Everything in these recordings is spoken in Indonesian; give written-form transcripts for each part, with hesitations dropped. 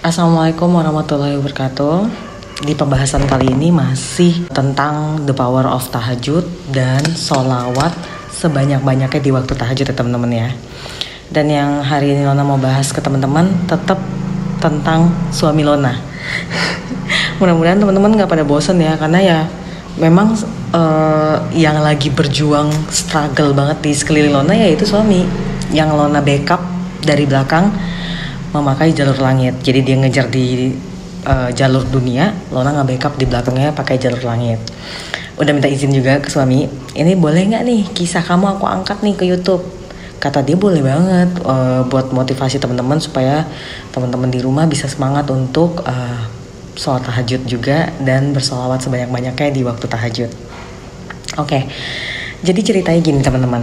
Assalamualaikum warahmatullahi wabarakatuh. Di pembahasan kali ini masih tentang the power of tahajud dan sholawat sebanyak-banyaknya di waktu tahajud ya teman-teman ya. Dan yang hari ini Lona mau bahas ke teman-teman tetap tentang suami Lona. Mudah-mudahan teman-teman gak pada bosen ya, karena ya memang yang lagi berjuang struggle banget di sekeliling Lona yaitu suami yang Lona backup dari belakang memakai jalur langit. Jadi dia ngejar di jalur dunia, Lona nggak backup di belakangnya pakai jalur langit. Udah minta izin juga ke suami, ini boleh nggak nih kisah kamu aku angkat nih ke YouTube. Kata dia boleh banget, buat motivasi teman-teman supaya teman-teman di rumah bisa semangat untuk sholat tahajud juga dan bersolawat sebanyak-banyaknya di waktu tahajud. Oke, jadi ceritanya gini teman-teman,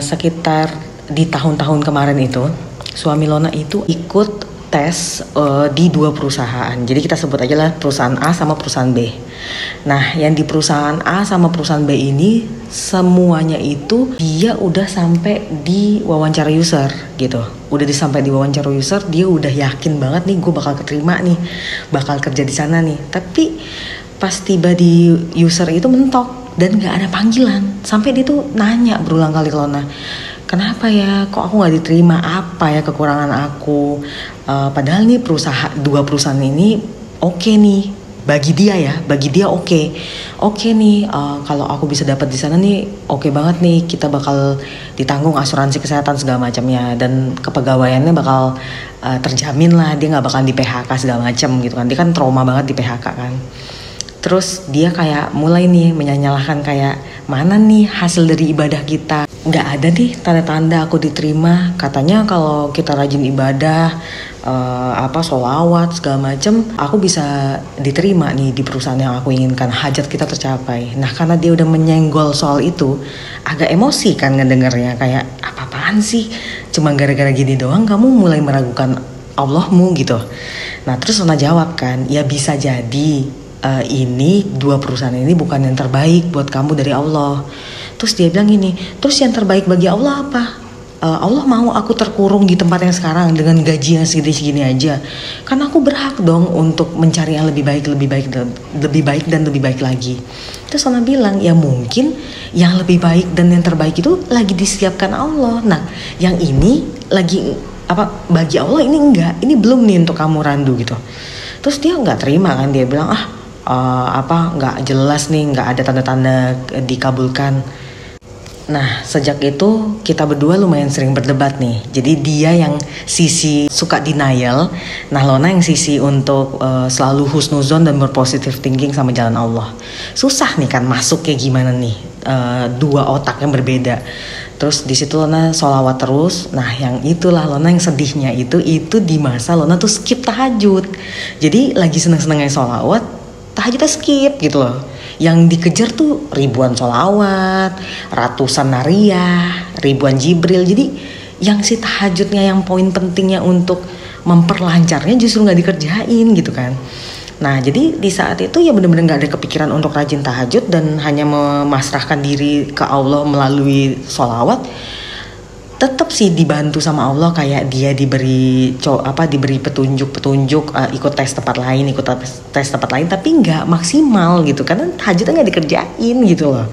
sekitar di tahun-tahun kemarin itu suami Lona itu ikut tes di 2 perusahaan. Jadi kita sebut aja lah perusahaan A sama perusahaan B. Nah, yang di perusahaan A sama perusahaan B ini semuanya itu dia udah sampai di wawancara user gitu. Udah sampai di wawancara user, dia udah yakin banget nih gue bakal keterima nih, bakal kerja di sana nih. Tapi pas tiba di user itu mentok dan gak ada panggilan. Sampai dia tuh nanya berulang kali ke Lona, kenapa ya kok aku gak diterima, apa ya kekurangan aku, padahal nih dua perusahaan ini oke nih bagi dia oke nih, kalau aku bisa dapat di sana nih oke banget nih, kita bakal ditanggung asuransi kesehatan segala macamnya dan kepegawaiannya bakal terjamin lah, dia nggak bakal di PHK segala macam gitu kan. Dia kan trauma banget di PHK kan. Terus dia kayak mulai nih menyalahkan, kayak mana nih hasil dari ibadah kita, nggak ada nih tanda-tanda aku diterima. Katanya kalau kita rajin ibadah, sholawat segala macem, aku bisa diterima nih di perusahaan yang aku inginkan, hajat kita tercapai. Nah karena dia udah menyenggol soal itu, agak emosi kan ngedengarnya, kayak apa-apaan sih, cuma gara-gara gini doang kamu mulai meragukan Allahmu gitu. Nah terus Lona jawab kan, ya bisa jadi ini 2 perusahaan ini bukan yang terbaik buat kamu dari Allah. Terus dia bilang gini, terus yang terbaik bagi Allah apa? Allah mau aku terkurung di tempat yang sekarang dengan gaji yang segini aja. Karena aku berhak dong untuk mencari yang lebih baik dan lebih baik lagi. Terus Lona bilang, ya mungkin yang lebih baik dan yang terbaik itu lagi disiapkan Allah. Nah, yang ini lagi bagi Allah ini enggak, ini belum nih untuk kamu randu gitu. Terus dia nggak terima kan, dia bilang nggak jelas nih, nggak ada tanda-tanda dikabulkan. Nah sejak itu kita berdua lumayan sering berdebat nih. Jadi dia yang sisi suka denial, nah Lona yang sisi untuk selalu husnuzon dan berpositive thinking sama jalan Allah. Susah nih kan masuk kayak gimana nih, 2 otak yang berbeda. Terus di situ Lona sholawat terus. Nah yang itulah Lona yang sedihnya itu di masa Lona tuh skip tahajud. Jadi lagi seneng-senengnya sholawat, tahajudnya skip gitu loh. Yang dikejar tuh ribuan sholawat, ratusan nariyah, ribuan jibril. Jadi yang si tahajudnya yang poin pentingnya untuk memperlancarnya justru gak dikerjain gitu kan. Nah jadi di saat itu ya bener-bener gak ada kepikiran untuk rajin tahajud dan hanya memasrahkan diri ke Allah melalui sholawat. Tetap sih dibantu sama Allah, kayak dia diberi petunjuk ikut tes tempat lain, tapi nggak maksimal gitu karena tahajudnya nggak dikerjain gitu loh.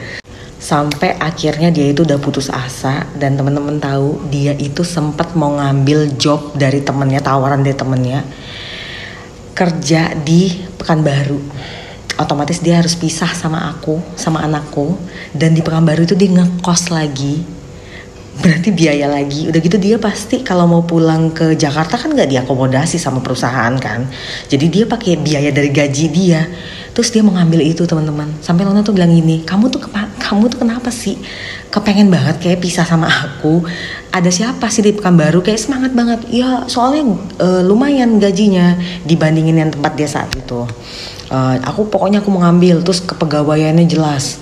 Sampai akhirnya dia itu udah putus asa, dan teman-teman tahu dia itu sempat mau ngambil job dari temennya, tawaran dari temennya kerja di Pekanbaru. Otomatis dia harus pisah sama aku, sama anakku, dan di Pekanbaru itu dia ngekos lagi. Berarti biaya lagi. Udah gitu dia pasti kalau mau pulang ke Jakarta kan gak diakomodasi sama perusahaan kan. Jadi dia pakai biaya dari gaji dia. Terus dia mau ngambil itu teman-teman. Sampai Lona tuh bilang gini, kamu tuh kenapa sih kepengen banget kayak pisah sama aku? Ada siapa sih di Pekanbaru? Kayak semangat banget. Ya soalnya lumayan gajinya dibandingin yang tempat dia saat itu. Aku mau ngambil. Terus kepegawaiannya jelas.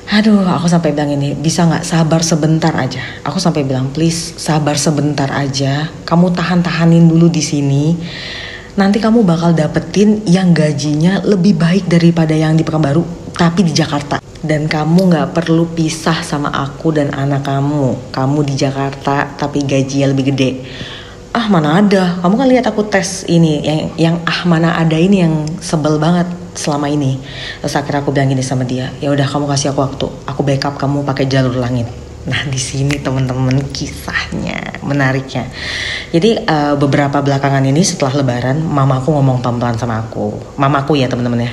Aduh, aku sampai bilang ini, bisa gak sabar sebentar aja? Aku sampai bilang, please sabar sebentar aja. Kamu tahanin dulu di sini. Nanti kamu bakal dapetin yang gajinya lebih baik daripada yang di Pekanbaru, tapi di Jakarta. Dan kamu gak perlu pisah sama aku dan anak kamu. Kamu di Jakarta, tapi gajinya lebih gede. Ah mana ada, kamu kan lihat aku tes ini yang mana ada ini yang sebel banget selama ini. Terus akhirnya aku bilang gini sama dia, ya udah kamu kasih aku waktu, aku backup kamu pakai jalur langit. Nah di sini teman-teman kisahnya menariknya. Jadi beberapa belakangan ini setelah Lebaran, mamaku ngomong pelan-pelan sama aku, mamaku ya teman-teman ya.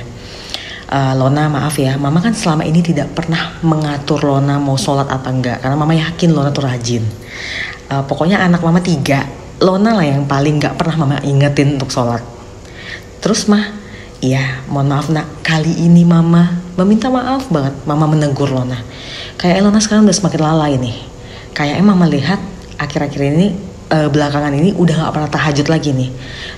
Lona maaf ya, mama kan selama ini tidak pernah mengatur Lona mau sholat apa enggak, karena mama yakin Lona tuh rajin. Pokoknya anak mama 3, Lona lah yang paling gak pernah mama ingetin untuk sholat. Terus mah, iya mohon maaf nak, kali ini mama meminta maaf banget. Mama menegur Lona. Kayak Lona sekarang udah semakin lalai nih. Kayaknya mama lihat akhir-akhir ini, belakangan ini udah gak pernah tahajud lagi nih.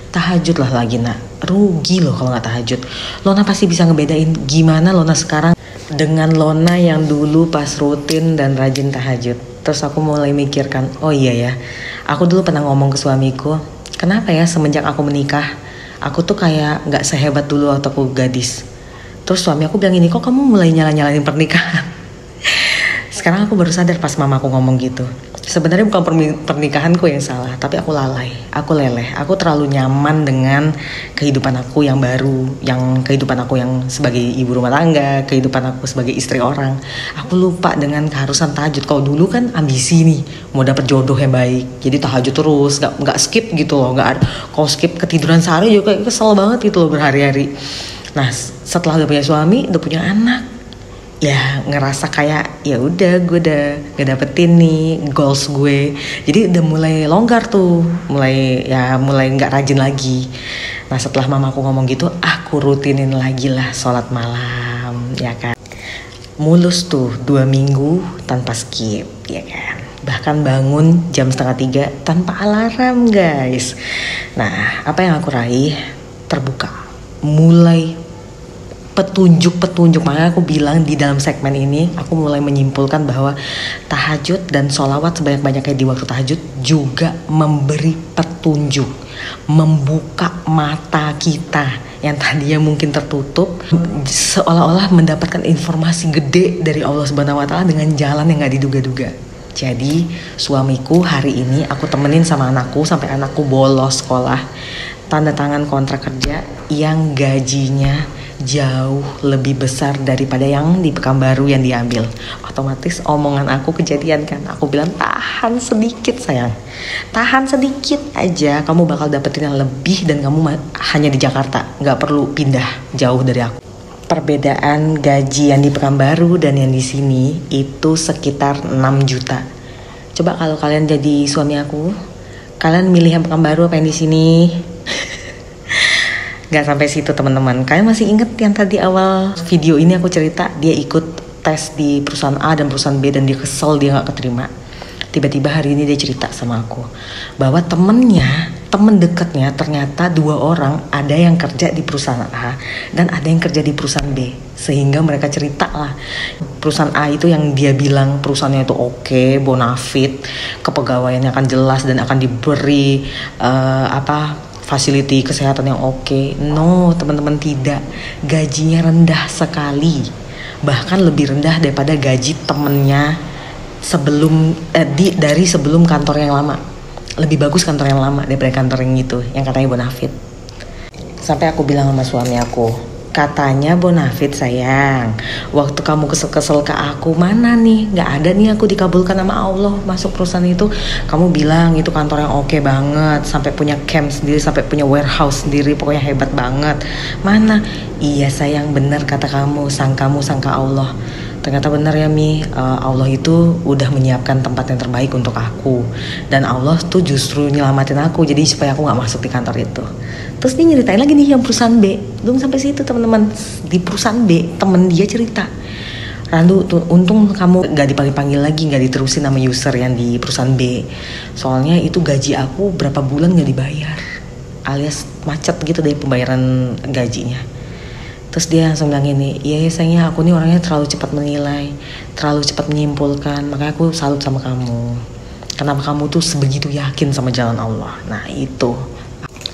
Tahajud lah lagi nak, rugi loh kalau gak tahajud. Lona pasti bisa ngebedain gimana Lona sekarang dengan Lona yang dulu pas rutin dan rajin tahajud. Terus aku mulai mikirkan, oh iya ya, aku dulu pernah ngomong ke suamiku, kenapa ya semenjak aku menikah, aku tuh kayak gak sehebat dulu waktu aku gadis. Terus suami aku bilang ini, kok kamu mulai nyala-nyalain pernikahan? Sekarang aku baru sadar pas mamaku ngomong gitu. Sebenarnya bukan pernikahanku yang salah, tapi aku lalai, aku leleh, aku terlalu nyaman dengan kehidupan aku yang baru, yang kehidupan aku yang sebagai ibu rumah tangga, kehidupan aku sebagai istri orang. Aku lupa dengan keharusan tahajud. Kalau dulu kan ambisi nih, mau dapet jodoh yang baik, jadi tahajud terus, nggak skip gitu loh, nggak ada. Kalau skip ketiduran sehari juga kesel banget gitu loh berhari-hari. Nah setelah udah punya suami, udah punya anak, ya ngerasa kayak ya udah gue udah ngedapetin nih goals gue, jadi udah mulai longgar tuh, mulai nggak rajin lagi. Nah setelah mamaku ngomong gitu, aku rutinin lagi lah sholat malam, ya kan. Mulus tuh 2 minggu tanpa skip, ya kan. Bahkan bangun jam 2:30 tanpa alarm guys. Nah apa yang aku raih, terbuka, mulai petunjuk. Makanya aku bilang di dalam segmen ini aku mulai menyimpulkan bahwa tahajud dan sholawat sebanyak-banyaknya di waktu tahajud juga memberi petunjuk, membuka mata kita yang tadinya mungkin tertutup, seolah-olah mendapatkan informasi gede dari Allah Subhanahu Wa Taala dengan jalan yang gak diduga-duga. Jadi suamiku hari ini aku temenin sama anakku sampai anakku bolos sekolah, tanda tangan kontrak kerja yang gajinya jauh lebih besar daripada yang di Pekanbaru yang diambil. Otomatis omongan aku kejadian kan. Aku bilang tahan sedikit sayang, tahan sedikit aja, kamu bakal dapetin yang lebih dan kamu hanya di Jakarta, gak perlu pindah jauh dari aku. Perbedaan gaji yang di Pekanbaru dan yang di sini itu sekitar 6 juta. Coba kalau kalian jadi suami aku, kalian milih yang Pekanbaru apa yang di sini? Gak sampai situ teman-teman. Kalian masih inget yang tadi awal video ini aku cerita, dia ikut tes di perusahaan A dan perusahaan B dan dia kesel, dia gak keterima. Tiba-tiba hari ini dia cerita sama aku bahwa temen dekatnya ternyata 2 orang, ada yang kerja di perusahaan A dan ada yang kerja di perusahaan B. Sehingga mereka cerita lah, perusahaan A itu yang dia bilang perusahaannya itu oke, bonafit, kepegawaiannya akan jelas dan akan diberi fasiliti kesehatan yang oke. No teman-teman, tidak, gajinya rendah sekali, bahkan lebih rendah daripada gaji temennya dari sebelum kantor yang lama. Lebih bagus kantor yang lama daripada kantor yang itu yang katanya bonafit. Sampai aku bilang sama suami aku, katanya bonafit sayang, waktu kamu kesel-kesel ke aku, mana nih, gak ada nih aku dikabulkan sama Allah masuk perusahaan itu. Kamu bilang itu kantor yang oke banget, sampai punya camp sendiri, sampai punya warehouse sendiri, pokoknya hebat banget. Mana? Iya sayang, bener kata kamu sangka Allah. Ternyata benar ya Mi, Allah itu udah menyiapkan tempat yang terbaik untuk aku. Dan Allah tuh justru nyelamatin aku, jadi supaya aku gak masuk di kantor itu. Terus dia nyeritain lagi nih yang perusahaan B. Belum sampai situ teman-teman, di perusahaan B temen dia cerita, Randu tuh, untung kamu gak dipanggil lagi, gak diterusin sama user yang di perusahaan B. Soalnya itu gaji aku berapa bulan gak dibayar, alias macet gitu deh pembayaran gajinya. Terus dia langsung bilang gini, iya sayangnya aku nih orangnya terlalu cepat menilai, terlalu cepat menyimpulkan, makanya aku salut sama kamu. Kenapa kamu tuh sebegitu yakin sama jalan Allah? Nah itu,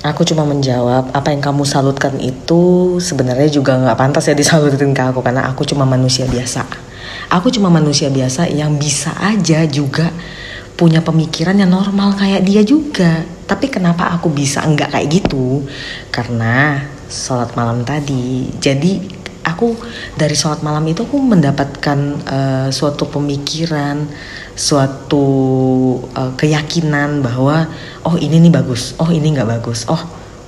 aku cuma menjawab, apa yang kamu salutkan itu sebenarnya juga gak pantas ya disalutin ke aku, karena aku cuma manusia biasa. Aku cuma manusia biasa yang bisa aja juga punya pemikiran yang normal kayak dia juga. Tapi kenapa aku bisa enggak kayak gitu? Karena sholat malam tadi. Jadi aku dari sholat malam itu aku mendapatkan suatu pemikiran, suatu keyakinan bahwa oh ini nih bagus, oh ini nggak bagus, oh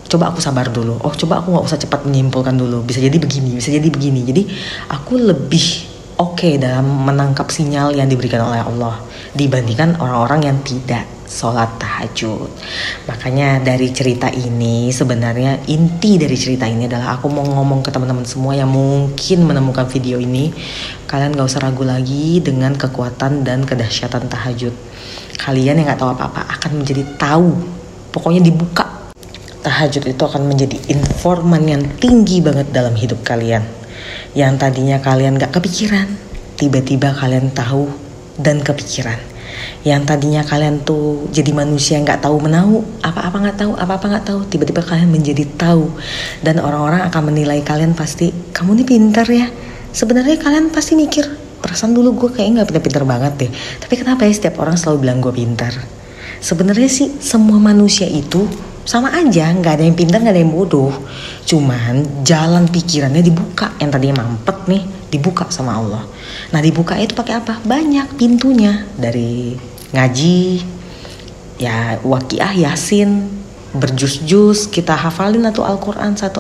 coba aku sabar dulu, oh coba aku nggak usah cepat menyimpulkan dulu, bisa jadi begini, bisa jadi begini. Jadi aku lebih oke dalam menangkap sinyal yang diberikan oleh Allah dibandingkan orang-orang yang tidak sholat tahajud. Makanya dari cerita ini, sebenarnya inti dari cerita ini adalah aku mau ngomong ke teman-teman semua yang mungkin menemukan video ini, kalian gak usah ragu lagi dengan kekuatan dan kedahsyatan tahajud. Kalian yang gak tahu apa-apa akan menjadi tahu, pokoknya dibuka. Tahajud itu akan menjadi informan yang tinggi banget dalam hidup kalian. Yang tadinya kalian gak kepikiran, tiba-tiba kalian tahu dan kepikiran. Yang tadinya kalian tuh jadi manusia nggak tahu menahu, apa-apa nggak tahu, tiba-tiba kalian menjadi tahu. Dan orang-orang akan menilai kalian pasti, kamu nih pintar ya. Sebenarnya kalian pasti mikir, perasaan dulu gue kayaknya nggak pintar banget deh. Tapi kenapa ya setiap orang selalu bilang gue pintar? Sebenarnya sih semua manusia itu sama aja, nggak ada yang pintar, nggak ada yang bodoh. Cuman jalan pikirannya dibuka, yang tadinya mampet nih dibuka sama Allah. Nah dibuka itu pakai apa? Banyak pintunya, dari ngaji, ya waqiah, yasin, berjus-jus, kita hafalin satu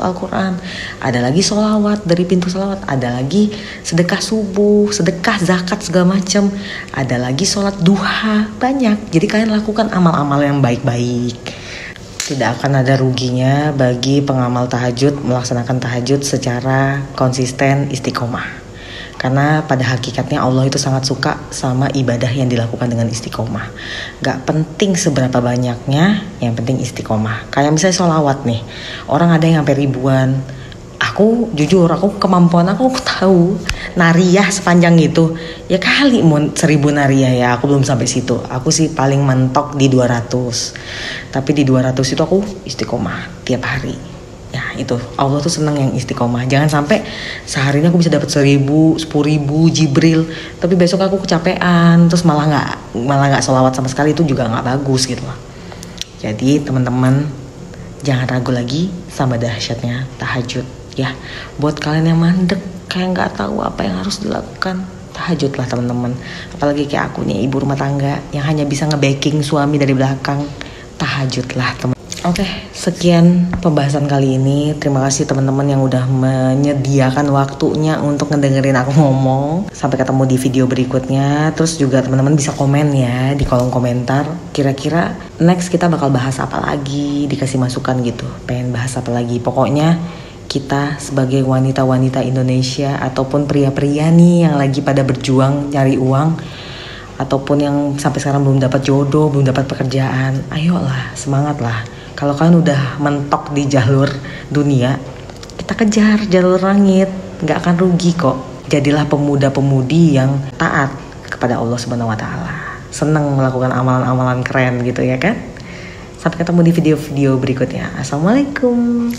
Al-Quran. Ada lagi sholawat, dari pintu sholawat. Ada lagi sedekah subuh, sedekah zakat segala macam. Ada lagi sholat duha, banyak. Jadi kalian lakukan amal-amal yang baik-baik. Tidak akan ada ruginya bagi pengamal tahajud melaksanakan tahajud secara konsisten, istiqomah. Karena pada hakikatnya Allah itu sangat suka sama ibadah yang dilakukan dengan istiqomah. Gak penting seberapa banyaknya, yang penting istiqomah. Kayak misalnya sholawat nih, orang ada yang sampai ribuan. Aku jujur, kemampuan aku tahu nariyah sepanjang itu ya kali 1000 nariyah ya, aku belum sampai situ. Aku sih paling mentok di 200. Tapi di 200 itu aku istiqomah tiap hari. Ya itu, Allah tuh seneng yang istiqomah. Jangan sampai seharinya aku bisa dapat 1000, 10.000 Jibril, tapi besok aku kecapean terus malah nggak sholawat sama sekali, itu juga nggak bagus gitu loh. Jadi teman-teman jangan ragu lagi sama dahsyatnya tahajud ya. Buat kalian yang mandek kayak nggak tahu apa yang harus dilakukan, tahajudlah teman-teman. Apalagi kayak aku nih, ibu rumah tangga yang hanya bisa nge-backing suami dari belakang, tahajudlah teman. Oke, sekian pembahasan kali ini. Terima kasih teman-teman yang udah menyediakan waktunya untuk ngedengerin aku ngomong. Sampai ketemu di video berikutnya. Terus juga teman-teman bisa komen ya di kolom komentar. Kira-kira next kita bakal bahas apa lagi, dikasih masukan gitu. Pengen bahas apa lagi. Pokoknya kita sebagai wanita-wanita Indonesia ataupun pria-pria nih yang lagi pada berjuang nyari uang, ataupun yang sampai sekarang belum dapat jodoh, belum dapat pekerjaan, ayolah, semangatlah. Kalau kalian udah mentok di jalur dunia, kita kejar jalur langit, gak akan rugi kok. Jadilah pemuda-pemudi yang taat kepada Allah Subhanahu wa Ta'ala. Seneng melakukan amalan-amalan keren gitu ya kan. Sampai ketemu di video-video berikutnya. Assalamualaikum.